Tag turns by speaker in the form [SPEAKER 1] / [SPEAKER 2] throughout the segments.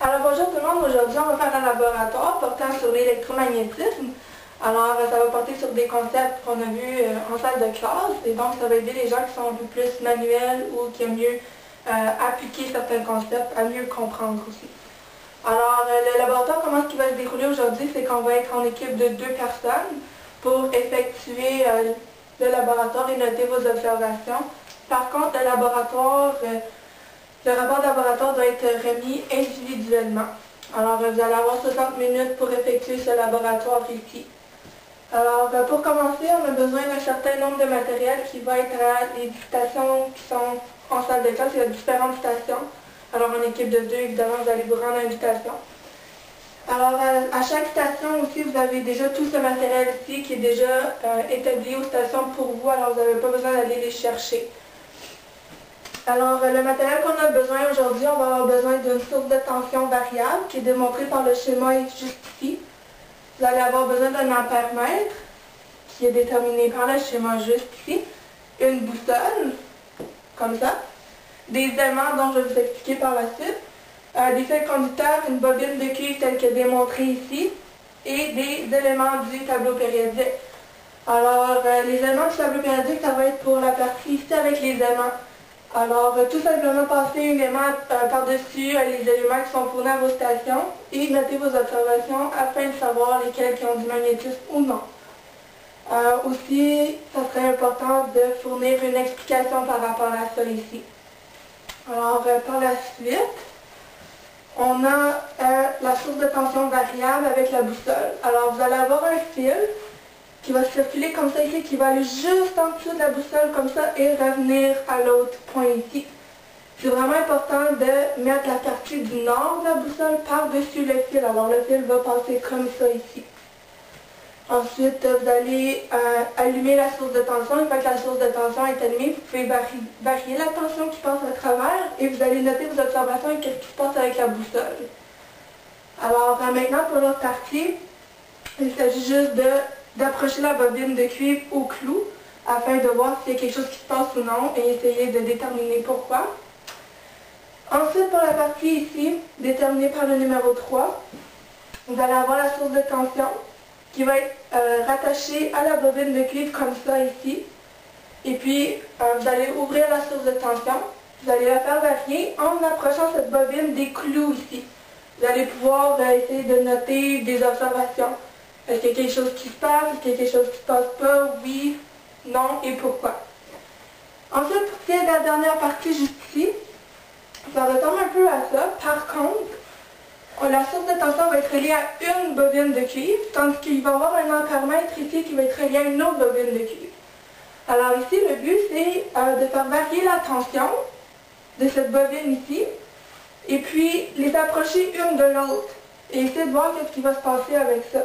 [SPEAKER 1] Alors bonjour tout le monde, aujourd'hui on va faire un laboratoire portant sur l'électromagnétisme. Alors ça va porter sur des concepts qu'on a vus en salle de classe et donc ça va aider les gens qui sont un peu plus manuels ou qui aiment mieux appliquer certains concepts, à mieux comprendre aussi. Alors le laboratoire, comment est-ce qu'il va se dérouler aujourd'hui, c'est qu'on va être en équipe de 2 personnes pour effectuer le laboratoire et noter vos observations. Par contre, le rapport de laboratoire doit être remis individuellement. Alors, vous allez avoir 60 minutes pour effectuer ce laboratoire ici. Alors, pour commencer, on a besoin d'un certain nombre de matériel qui va être à les stations qui sont en salle de classe. Il y a différentes stations. Alors, en équipe de 2, évidemment, vous allez vous rendre à l'invitation. Alors, à chaque station aussi, vous avez déjà tout ce matériel ici qui est déjà établi aux stations pour vous. Alors, vous n'avez pas besoin d'aller les chercher. Alors, le matériel qu'on a besoin aujourd'hui, on va avoir besoin d'une source de tension variable qui est démontrée par le schéma juste ici. Vous allez avoir besoin d'un ampèremètre qui est déterminé par le schéma juste ici. Une boussole, comme ça. Des aimants dont je vais vous expliquer par la suite. Des fils conducteurs, une bobine de cuivre telle que démontrée ici. Et des éléments du tableau périodique. Alors, les éléments du tableau périodique, ça va être pour la partie ici avec les aimants. Alors, tout simplement passer une aimant par-dessus les éléments qui sont fournis à vos stations et noter vos observations afin de savoir lesquels qui ont du magnétisme ou non. Aussi, ça serait important de fournir une explication par rapport à ça ici. Alors, par la suite, on a la source de tension variable avec la boussole. Alors, vous allez avoir un fil qui va circuler comme ça ici, qui va aller juste en dessous de la boussole comme ça et revenir à l'autre point ici. C'est vraiment important de mettre la partie du nord de la boussole par-dessus le fil. Alors le fil va passer comme ça ici. Ensuite, vous allez allumer la source de tension. Une fois que la source de tension est allumée, vous pouvez varier la tension qui passe à travers et vous allez noter vos observations et qu'est-ce qui se passe avec la boussole. Alors maintenant, pour l'autre partie, il s'agit juste d'approcher la bobine de cuivre au clou afin de voir s'il y a quelque chose qui se passe ou non et essayer de déterminer pourquoi. Ensuite, pour la partie ici, déterminée par le numéro 3, vous allez avoir la source de tension qui va être rattachée à la bobine de cuivre comme ça ici. Et puis, vous allez ouvrir la source de tension, vous allez la faire varier en approchant cette bobine des clous ici. Vous allez pouvoir essayer de noter des observations. Est-ce qu'il y a quelque chose qui se passe? Est-ce qu'il y a quelque chose qui ne se passe pas? Oui, non et pourquoi? Ensuite, pour ce qui est de la dernière partie juste ici, ça ressemble un peu à ça. Par contre, la source de tension va être reliée à une bobine de cuivre, tandis qu'il va y avoir un ampèremètre ici qui va être relié à une autre bobine de cuivre. Alors ici, le but, c'est de faire varier la tension de cette bobine ici, et puis les approcher une de l'autre, et essayer de voir ce qui va se passer avec ça.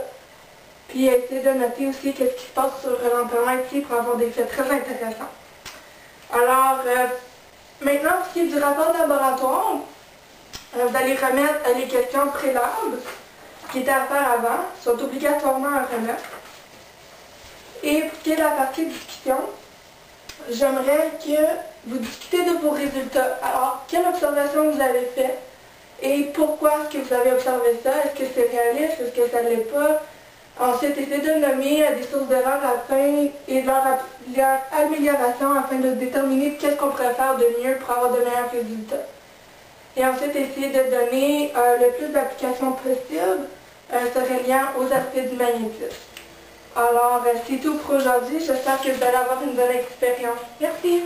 [SPEAKER 1] Puis essayer de noter aussi ce qui se passe sur l'ampèremètre ici pour avoir des faits très intéressants. Alors, maintenant, pour ce qui est du rapport de laboratoire, vous allez remettre les questions pré-lab qui étaient à faire avant, sont obligatoirement à remettre. Et pour ce qui est de la partie discussion, j'aimerais que vous discutez de vos résultats. Alors, quelle observation vous avez faite et pourquoi est-ce que vous avez observé ça? Est-ce que c'est réaliste? Est-ce que ça ne l'est pas? Ensuite, essayez de nommer des sources d'erreurs et de leur amélioration afin de déterminer qu'est-ce qu'on pourrait faire de mieux pour avoir de meilleurs résultats. Et ensuite, essayez de donner le plus d'applications possible se reliant aux aspects du magnétisme. Alors, c'est tout pour aujourd'hui. J'espère que vous allez avoir une bonne expérience. Merci!